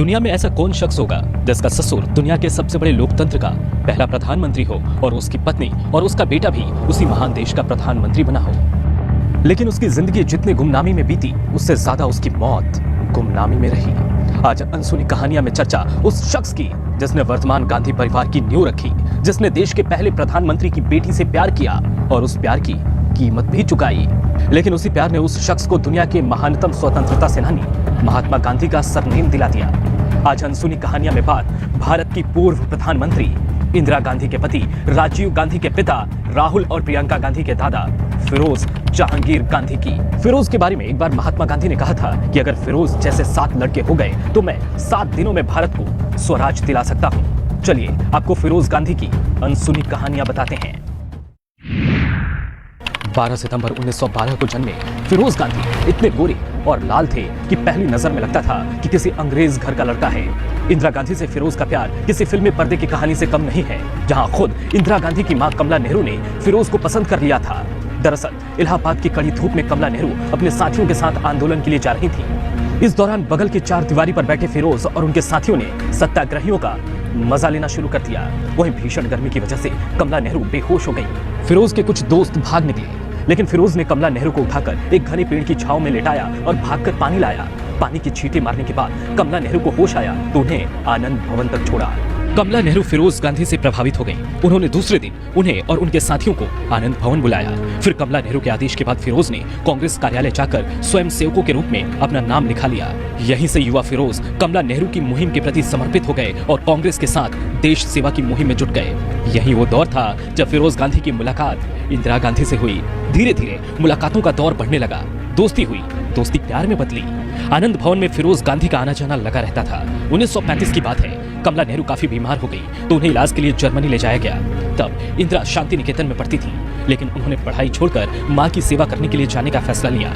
दुनिया में ऐसा कौन शख्स होगा जिसका ससुर दुनिया के सबसे बड़े लोकतंत्र का पहला प्रधानमंत्री हो और उसकी पत्नी और उसका बेटा भी उसी महान देश का प्रधानमंत्री बना हो। लेकिन उसकी जिंदगी जितनी गुमनामी में बीती, उससे ज्यादा उसकी मौत गुमनामी में रही। आज अनसुनी कहानियां में चर्चा उस शख्स की जिसने वर्तमान गांधी परिवार की नींव रखी, जिसने देश के पहले प्रधानमंत्री की बेटी से प्यार किया और उस प्यार की कीमत भी चुकाई। लेकिन उसी प्यार ने उस शख्स को दुनिया के महानतम स्वतंत्रता सेनानी महात्मा गांधी का सरनेम दिला दिया। आज अनसुनी कहानियां में बात भारत की पूर्व प्रधानमंत्री इंदिरा गांधी के पति राजीव गांधी के पिता राहुल और प्रियंका गांधी के दादा फिरोज जहांगीर गांधी की। फिरोज के बारे में एक बार महात्मा गांधी ने कहा था कि अगर फिरोज जैसे 7 लड़के हो गए तो मैं 7 दिनों में भारत को स्वराज दिला सकता हूं। चलिए आपको फिरोज गांधी की अनसुनी कहानियां बताते हैं। 12 सितंबर 1912 को जन्मे फिरोज गांधी इतने गोरे और लाल थे कि पहली नजर में लगता था कि किसी अंग्रेज घर का लड़का है। इंदिरा गांधी से फिरोज का प्यार किसी फिल्मी पर्दे की कहानी से कम नहीं है, जहां खुद इंदिरा गांधी की मां कमला नेहरू ने फिरोज को पसंद कर लिया था। दरअसल इलाहाबाद की कड़ी धूप में कमला नेहरू अपने साथियों के साथ आंदोलन के लिए जा रही थी। इस दौरान बगल की चारदीवारी पर बैठे फिरोज और उनके साथियों ने सत्याग्रहियों का मजा लेना शुरू कर दिया। वहीं भीषण गर्मी की वजह से कमला नेहरू बेहोश हो गई। फिरोज के कुछ दोस्त भाग निकले, लेकिन फिरोज ने कमला नेहरू को उठाकर एक घने पेड़ की छांव में लेटाया और भागकर पानी लाया। पानी की छींटे मारने के बाद कमला नेहरू को होश आया तो उन्हें आनंद भवन तक छोड़ा। कमला नेहरू फिरोज गांधी से प्रभावित हो गईं। उन्होंने दूसरे दिन उन्हें और उनके साथियों को आनंद भवन बुलाया। फिर कमला नेहरू के आदेश के बाद फिरोज ने कांग्रेस कार्यालय जाकर स्वयं सेवकों के रूप में अपना नाम लिखा लिया। यहीं से युवा फिरोज कमला नेहरू की मुहिम के प्रति समर्पित हो गए और कांग्रेस के साथ देश सेवा की मुहिम में जुट गए। यही वो दौर था जब फिरोज गांधी की मुलाकात इंदिरा गांधी से हुई। धीरे धीरे मुलाकातों का दौर बढ़ने लगा, दोस्ती हुई, दोस्ती प्यार में बदली। आनंद भवन में फिरोज गांधी का आना जाना लगा रहता था। 1935 की बात है। कमला नेहरू काफी बीमार हो गई तो उन्हें इलाज के लिए जर्मनी ले जाया गया। तब इंदिरा शांति निकेतन में पढ़ती थी, लेकिन उन्होंने पढ़ाई छोड़कर मां की सेवा करने के लिए जाने का फैसला लिया।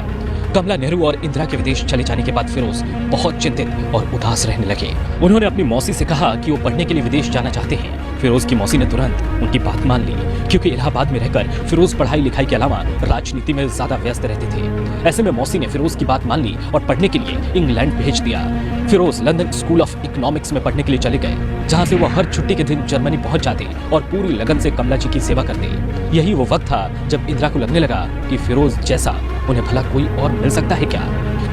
कमला नेहरू और इंदिरा के विदेश चले जाने के बाद फिरोज बहुत चिंतित और उदास रहने लगे। उन्होंने अपनी मौसी से कहा कि वो पढ़ने के लिए विदेश जाना चाहते हैं। फिरोज की मौसी ने तुरंत उनकी बात मान ली, क्योंकि इलाहाबाद में रहकर फिरोज पढ़ाई लिखाई के अलावा राजनीति में ज्यादा व्यस्त रहते थे। ऐसे में मौसी ने फिरोज की बात मान ली और पढ़ने के लिए इंग्लैंड भेज दिया। Feroze London School of Economics में पढ़ने के लिए चले गए, जहाँ से वो हर छुट्टी के दिन जर्मनी पहुंच जाते और पूरी लगन से कमला जी की सेवा करते। यही वो वक्त था जब इंदिरा को लगने लगा कि फिरोज जैसा उन्हें भला कोई और मिल सकता है क्या,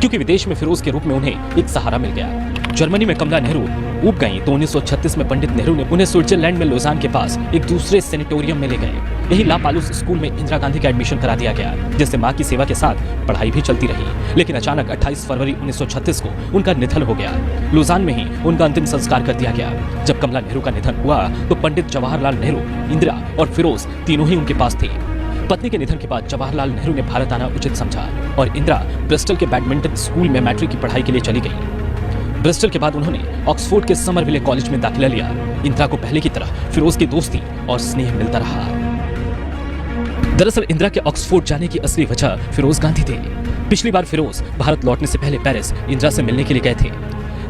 क्योंकि विदेश में फिरोज के रूप में उन्हें एक सहारा मिल गया। जर्मनी में कमला नेहरू ऊब गई तो 1936 में पंडित नेहरू ने उन्हें स्विट्जरलैंड में लोजान के पास एक दूसरे सेनेटोरियम में ले गए। यही ला पालूस स्कूल में इंदिरा गांधी का एडमिशन करा दिया गया, जिससे मां की सेवा के साथ पढ़ाई भी चलती रही। लेकिन अचानक 28 फरवरी 1936 को उनका निधन हो गया। लोजान में ही उनका अंतिम संस्कार कर दिया गया। जब कमला नेहरू का निधन हुआ तो पंडित जवाहरलाल नेहरू, इंदिरा और फिरोज तीनों ही उनके पास थे। पत्नी के निधन के बाद जवाहरलाल नेहरू ने भारत आना उचित समझा और इंदिरा ब्रिस्टल के बैडमिंटन स्कूल में मैट्रिक की पढ़ाई के लिए चली गई। ब्रिस्टल के बाद उन्होंने ऑक्सफोर्ड के समरविले कॉलेज में दाखिला लिया। इंदिरा को पहले की तरह फिरोज की दोस्ती और स्नेह मिलता रहा। दरअसल इंदिरा के ऑक्सफोर्ड जाने की असली वजह फिरोज गांधी थे। पिछली बार फिरोज भारत लौटने से पहले पेरिस इंदिरा से मिलने के लिए गए थे,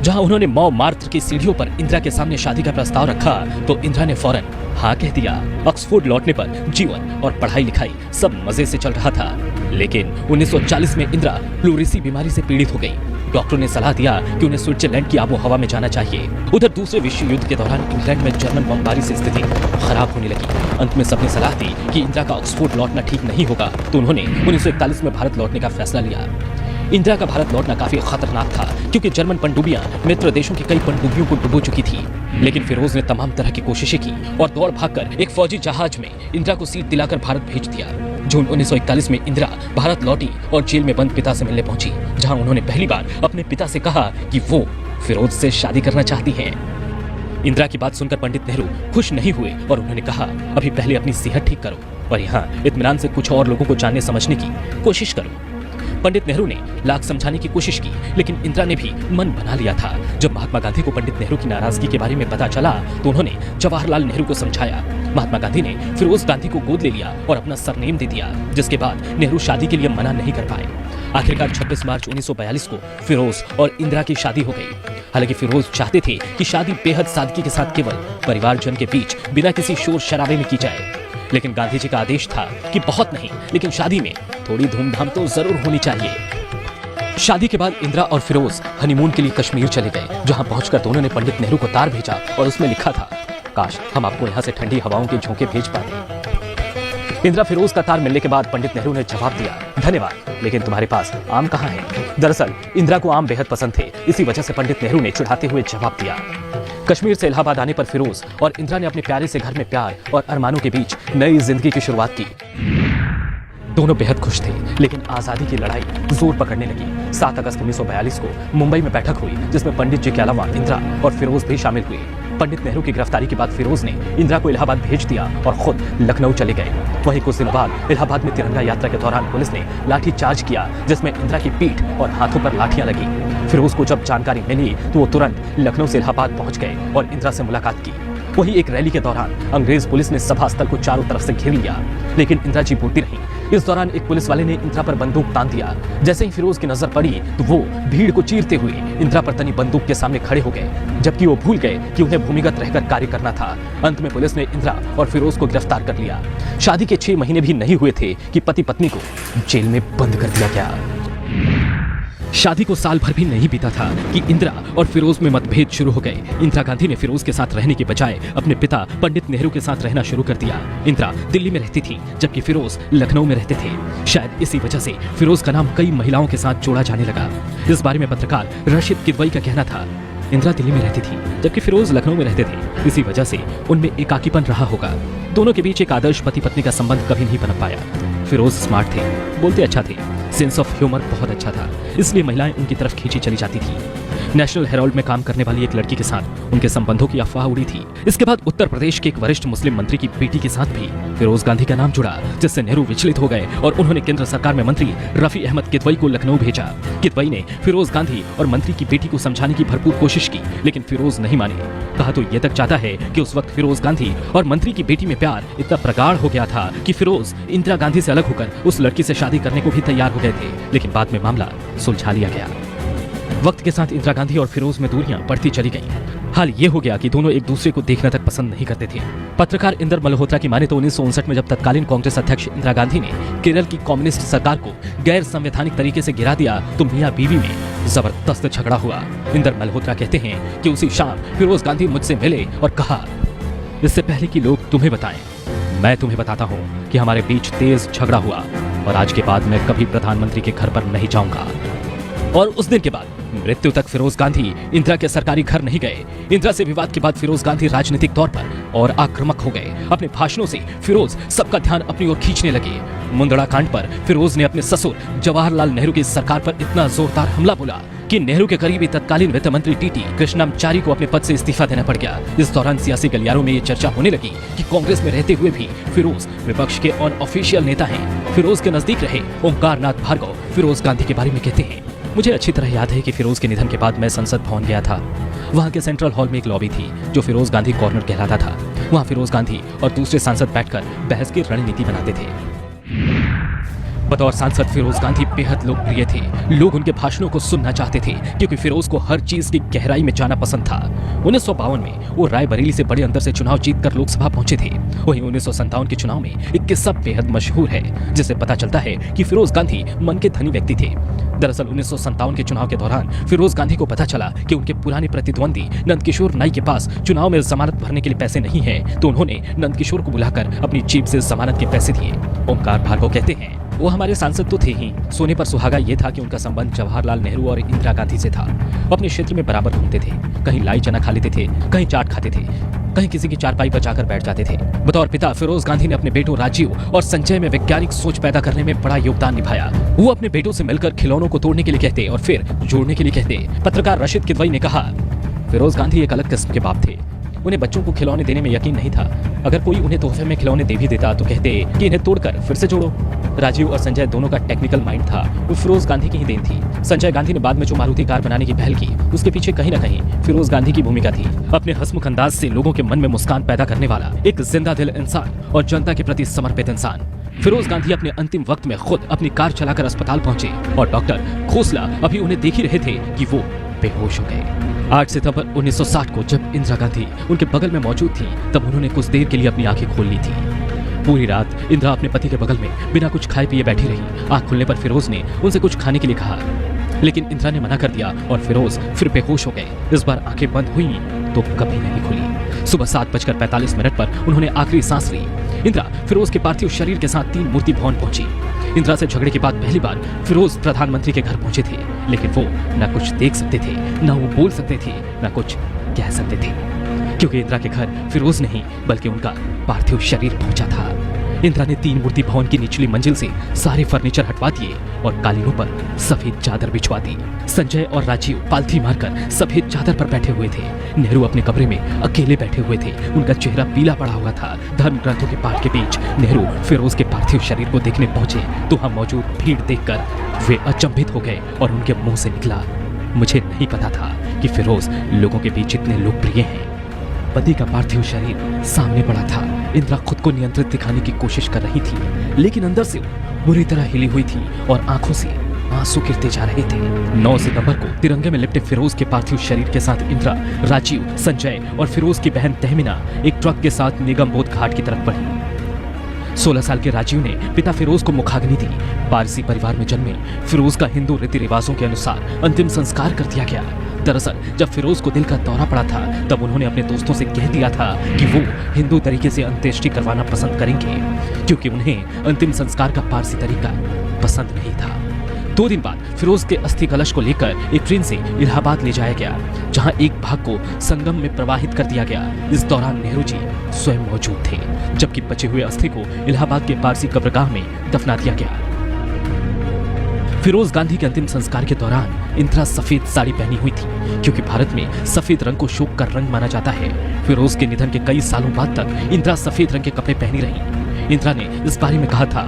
जहां उन्होंने मौ मार्त्र की सीढ़ियों पर इंदिरा के सामने शादी का प्रस्ताव रखा तो इंदिरा ने फौरन हाँ कह दिया। ऑक्सफोर्ड लौटने पर जीवन और पढ़ाई लिखाई सब मजे से चल रहा था। लेकिन 1940 में इंदिरा प्लूरिसी बीमारी से पीड़ित हो गई। डॉक्टर ने सलाह दिया कि उन्हें स्विट्जरलैंड की आबो हवा में जाना चाहिए। उधर दूसरे विश्व युद्ध के दौरान इंग्लैंड में जर्मन बमबारी से स्थिति खराब होने लगी। अंत में सबने सलाह दी कि इंदिरा का ऑक्सफोर्ड लौटना ठीक नहीं होगा, तो उन्होंने 1941 में भारत लौटने का फैसला लिया। इंदिरा का भारत लौटना काफी खतरनाक था, क्योंकि जर्मन पनडुब्बियां मित्र देशों की कई पनडुब्बियों को डुबो चुकी थी। लेकिन फिरोज ने तमाम तरह की कोशिशें की और दौड़ भागकर एक फौजी जहाज में इंदिरा को सीट दिलाकर भारत भेज दिया। जून 1941 में इंदिरा भारत लौटी और जेल में बंद पिता से मिलने पहुंची, जहां उन्होंने पहली बार अपने पिता से कहा कि वो फिरोज से शादी करना चाहती हैं। इंदिरा की बात सुनकर पंडित नेहरू खुश नहीं हुए और उन्होंने कहा, अभी पहले अपनी सेहत ठीक करो और यहाँ इत्मीनान से कुछ और लोगों को जानने समझने की कोशिश करो। पंडित नेहरू ने लाख समझाने की कोशिश की, लेकिन इंदिरा ने भी मन बना लिया था। जब महात्मा गांधी को पंडित नेहरू की नाराजगी के बारे में पता चला तो उन्होंने जवाहरलाल नेहरू को समझाया। महात्मा गांधी ने फिरोज गांधी को गोद ले लिया और अपना सरनेम दे दिया, जिसके बाद नेहरू शादी के लिए मना नहीं कर पाए। आखिरकार 26 मार्च 1942 को फिरोज और इंदिरा की शादी हो गई। हालांकि फिरोज चाहते थे कि शादी बेहद सादगी के साथ केवल परिवारजन के बीच बिना किसी शोर शराबे में की जाए, लेकिन गांधी जी का आदेश था कि बहुत नहीं, लेकिन शादी में थोड़ी धूमधाम तो जरूर होनी चाहिए। शादी के बाद इंदिरा और फिरोज हनीमून के लिए कश्मीर चले गए, जहां पहुंचकर दोनों ने पंडित नेहरू को तार भेजा और उसमें लिखा था, काश हम आपको यहां से ठंडी हवाओं के झोंके भेज पाते। इंदिरा फिरोज का तार मिलने के बाद पंडित नेहरू ने जवाब दिया, धन्यवाद, लेकिन तुम्हारे पास आम कहां है। दरअसल इंदिरा को आम बेहद पसंद थे, इसी वजह से पंडित नेहरू ने चिढ़ाते हुए जवाब दिया। कश्मीर से इलाहाबाद आने पर फिरोज और इंदिरा ने अपने प्यारे से घर में प्यार और अरमानों के बीच नई जिंदगी की शुरुआत की। दोनों बेहद खुश थे, लेकिन आजादी की लड़ाई जोर पकड़ने लगी। 7 अगस्त 1942 को मुंबई में बैठक हुई, जिसमें पंडित जी के अलावा इंदिरा और फिरोज भी शामिल हुए। पंडित नेहरू की गिरफ्तारी के बाद फिरोज ने इंदिरा को इलाहाबाद भेज दिया और खुद लखनऊ चले गए। वहीं कुछ दिन बाद इलाहाबाद में तिरंगा यात्रा के दौरान पुलिस ने लाठी चार्ज किया, जिसमें इंदिरा की पीठ और हाथों पर लाठियां लगी। फिरोज को जब जानकारी मिली तो वो तुरंत लखनऊ से इलाहाबाद पहुंच गए और इंदिरा से मुलाकात की। वहीं एक रैली के दौरान अंग्रेज पुलिस ने सभा स्थल को चारों तरफ से घेर लिया, लेकिन इंदिरा जी बोलती रही। इस दौरान एक पुलिस वाले ने इंदिरा पर बंदूक तान दिया। जैसे ही फिरोज की नजर पड़ी तो वो भीड़ को चीरते हुए इंदिरा पर तनी बंदूक के सामने खड़े हो गए, जबकि वो भूल गए कि उन्हें भूमिगत रहकर कार्य करना था। अंत में पुलिस ने इंदिरा और फिरोज को गिरफ्तार कर लिया। शादी के 6 महीने भी नहीं हुए थे कि पति पत्नी को जेल में बंद कर दिया गया। शादी को साल भर भी नहीं बीता था कि इंदिरा और फिरोज में मतभेद शुरू हो गए। इंदिरा गांधी ने फिरोज के साथ रहने के बजाय अपने पिता पंडित नेहरू के साथ रहना शुरू कर दिया। इंदिरा दिल्ली में रहती थी, जबकि फिरोज लखनऊ में रहते थे। शायद इसी वजह से फिरोज का नाम कई महिलाओं के साथ जोड़ा जाने लगा। इस बारे में पत्रकार रशीद किदवई का कहना था, इंदिरा दिल्ली में रहती थी, जबकि फिरोज लखनऊ में रहते थे। इसी वजह से उनमें एकाकीपन रहा होगा। दोनों के बीच एक आदर्श पति पत्नी का संबंध कभी नहीं बन पाया। फिरोज स्मार्ट थे, बोलते अच्छा थे, सेंस ऑफ ह्यूमर बहुत अच्छा था, इसलिए महिलाएं उनकी तरफ खींची चली जाती थी। नेशनल हेराल्ड में काम करने वाली एक लड़की के साथ उनके संबंधों की अफवाह उड़ी थी। इसके बाद उत्तर प्रदेश के एक वरिष्ठ मुस्लिम मंत्री की बेटी के साथ भी फिरोज गांधी का नाम जुड़ा, जिससे नेहरू विचलित हो गए और उन्होंने केंद्र सरकार में मंत्री रफी अहमद किदवई को लखनऊ भेजा। किदवई ने फिरोज गांधी और मंत्री की बेटी को समझाने की भरपूर कोशिश की, लेकिन फिरोज नहीं माने। कहा तो ये तक चाहता है कि उस वक्त फिरोज गांधी और मंत्री की बेटी में प्यार इतना प्रगाढ़ हो गया था कि फिरोज इंदिरा गांधी से अलग होकर उस लड़की से शादी करने को भी तैयार हो गए थे, लेकिन बाद में मामला सुलझा लिया गया। वक्त के साथ इंदिरा गांधी और फिरोज में दूरियां बढ़ती चली गईं। हाल ये हो गया कि दोनों एक दूसरे को देखने तक पसंद नहीं करते थे। पत्रकार इंदर मल्होत्रा की माने तो 1959 में जब तत्कालीन कांग्रेस अध्यक्ष इंदिरा गांधी ने केरल की कम्युनिस्ट सरकार को गैर संवैधानिक तरीके से गिरा दिया तो मियां बीवी में जबरदस्त झगड़ा हुआ। इंदर मल्होत्रा कहते हैं कि उसी शाम फिरोज गांधी मुझसे मिले और कहा, इससे पहले कि लोग तुम्हें बताएं, मैं तुम्हें बताता हूँ कि हमारे बीच तेज झगड़ा हुआ और आज के बाद मैं कभी प्रधानमंत्री के घर पर नहीं जाऊंगा। और उस दिन के बाद मृत्यु तक फिरोज गांधी इंदिरा के सरकारी घर नहीं गए। इंदिरा से विवाद के बाद फिरोज गांधी राजनीतिक तौर पर और आक्रामक हो गए। अपने भाषणों से फिरोज सबका ध्यान अपनी ओर खींचने लगे। मुंदड़ा कांड पर फिरोज ने अपने ससुर जवाहरलाल नेहरू की सरकार पर इतना जोरदार हमला बोला कि नेहरू के करीबी तत्कालीन वित्त मंत्री टीटी कृष्णमाचारी को अपने पद से इस्तीफा देना पड़ गया। इस दौरान सियासी गलियारों में ये चर्चा होने लगी कि कांग्रेस में रहते हुए भी फिरोज विपक्ष के अनऑफिशियल नेता हैं। फिरोज के नजदीक रहे ओंकारनाथ भार्गव फिरोज गांधी के बारे में कहते हैं, मुझे अच्छी तरह याद है कि फिरोज के निधन के बाद मैं संसद भवन गया था। वहाँ के सेंट्रल हॉल में एक लॉबी थी जो फिरोज गांधी कॉर्नर कहलाता था। वहाँ फिरोज गांधी और दूसरे सांसद बैठकर बहस की रणनीति बनाते थे। बतौर सांसद फिरोज गांधी बेहद लोकप्रिय थे। लोग उनके भाषणों को सुनना चाहते थे क्योंकि फिरोज को हर चीज की गहराई में जाना पसंद था। 1952 में वो रायबरेली से बड़े अंतर से चुनाव जीतकर लोकसभा पहुंचे थे। वहीं 1957 के चुनाव में एक किस्सा बेहद मशहूर है, जिससे पता चलता है कि फिरोज गांधी मन के धनी व्यक्ति थे। दरअसल 1957 के चुनाव के दौरान फिरोज गांधी को पता चला कि उनके पुराने प्रतिद्वंदी नंदकिशोर नाई के पास चुनाव में जमानत भरने के लिए पैसे नहीं है, तो उन्होंने नंदकिशोर को बुलाकर अपनी जेब से जमानत के पैसे दिए। ओंकार भार्गव कहते हैं, वो हमारे सांसद तो थे ही, सोने पर सुहागा ये था कि उनका संबंध जवाहरलाल नेहरू और इंदिरा गांधी से था। अपने क्षेत्र में बराबर घूमते थे, कहीं लाई चना खा लेते थे, कहीं चाट खाते थे, कहीं किसी की चारपाई पर जाकर बैठ जाते थे। बतौर पिता फिरोज गांधी ने अपने बेटों राजीव और संजय में वैज्ञानिक सोच पैदा करने में बड़ा योगदान निभाया। वो अपने बेटों से मिलकर खिलौनों को तोड़ने के लिए कहते और फिर जोड़ने के लिए कहते। पत्रकार रशीद किदवई ने कहा, फिरोज गांधी एक अलग किस्म के बाप थे। उन्हें बच्चों को खिलौने देने में यकीन नहीं था। अगर कोई उन्हें तोहफे में खिलौने दे भी देता तो कहते कि इन्हें तोड़कर फिर से जोड़ो। राजीव और संजय दोनों का टेक्निकल माइंड था, वो फिरोज गांधी की ही देन थी। संजय गांधी ने बाद में जो मारुति कार बनाने की पहल की, उसके पीछे कहीं न कहीं फिरोज गांधी की भूमिका थी। अपने हंसमुख अंदाज से लोगों के मन में मुस्कान पैदा करने वाला एक जिंदा दिल इंसान और जनता के प्रति समर्पित इंसान। फिरोज गांधी अपने अंतिम वक्त में खुद अपनी कार चलाकर अस्पताल पहुंचे और डॉक्टर खोसला अभी उन्हें देख ही रहे थे कि वो बेहोश हो गए। 8 सितंबर 1960 को जब इंदिरा गांधी उनके बगल में मौजूद थी, तब उन्होंने कुछ देर के लिए अपनी आंखें खोल ली थी। पूरी रात इंदिरा अपने पति के बगल में बिना कुछ खाए पिए बैठी रही। आंख खुलने पर फिरोज ने उनसे कुछ खाने के लिए कहा। लेकिन इंदिरा ने मना कर दिया और फिरोज फिर बेहोश हो गए। इस बार आंखें बंद हुई तो कभी नहीं खुली। सुबह 7:45 पर उन्होंने आखिरी सांस ली। इंदिरा फिरोज के पार्थिव शरीर के साथ 3 मूर्ति भवन पहुंची। इंदिरा से झगड़े के बाद पहली बार फिरोज प्रधानमंत्री के घर पहुंचे थे, लेकिन वो न कुछ देख सकते थे, न वो बोल सकते थे, न कुछ कह सकते थे, क्योंकि इंदिरा के घर फिरोज नहीं बल्कि उनका पार्थिव शरीर पहुंचा था। इंदिरा ने 3 मूर्ति भवन की निचली मंजिल से सारे फर्नीचर हटवा दिए और कालीनों पर सफेद चादर बिछवा दी। संजय और राजीव पालथी मारकर सफेद चादर पर बैठे हुए थे। नेहरू अपने कमरे में अकेले बैठे हुए थे। उनका चेहरा पीला पड़ा हुआ था। धर्म ग्रंथों के पाठ के बीच नेहरू फिरोज के पार्थिव शरीर को देखने पहुंचे तो वहां मौजूद भीड़ देखकर वे अचंभित हो गए और उनके मुंह से निकला, मुझे नहीं पता था कि फिरोज लोगों के बीच इतने लोकप्रिय हैं। पति का पार्थिव शरीर सामने पड़ा था। इंदिरा खुद को नियंत्रित दिखाने की कोशिश कर रही थी, लेकिन अंदर से बुरी तरह हिली हुई थी और आंखों से आंसू गिरते जा रहे थे। 9 सितंबर को तिरंगे में लिपटे फिरोज के पार्थिव शरीर के साथ इंदिरा, राजीव, संजय और फिरोज की बहन तहमीना एक ट्रक के साथ निगम बोध घाट की तरफ बढ़ी। 16 साल के राजीव ने पिता फिरोज को मुखाग्नि दी। पारसी परिवार में जन्मे फिरोज का हिंदू रीति रिवाजों के अनुसार अंतिम संस्कार कर दिया गया। दरअसल जब फिरोज को दिल का दौरा पड़ा था तब उन्होंने अपने दोस्तों से कह दिया था कि वो हिंदू तरीके से अंत्येष्टि करवाना पसंद करेंगे, क्योंकि उन्हें अंतिम संस्कार का पारसी तरीका पसंद नहीं था। 2 दिन बाद फिरोज के अस्थि कलश को लेकर एक ट्रेन से इलाहाबाद ले जाया गया, जहां एक भाग को संगम में प्रवाहित कर दिया गया। इस दौरान नेहरू जी स्वयं मौजूद थे, जबकि बचे हुए अस्थि को इलाहाबाद के पारसी कब्रगाह में दफना दिया गया। फिरोज गांधी के अंतिम संस्कार के दौरान इंदिरा सफेद साड़ी पहनी हुई थी, क्योंकि भारत में सफेद रंग को शोक का रंग माना जाता है। फिरोज के निधन के कई सालों बाद तक इंदिरा सफेद रंग के कपड़े पहनी रही। इंदिरा ने इस बारे में कहा था,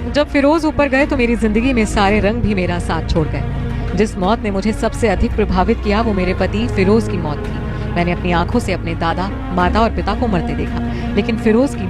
जब फिरोज ऊपर गए तो मेरी जिंदगी में सारे रंग भी मेरा साथ छोड़ गए। जिस मौत ने मुझे सबसे अधिक प्रभावित किया वो मेरे पति फिरोज की मौत थी। मैंने अपनी आंखों से अपने दादा, माता और पिता को मरते देखा, लेकिन फिरोज की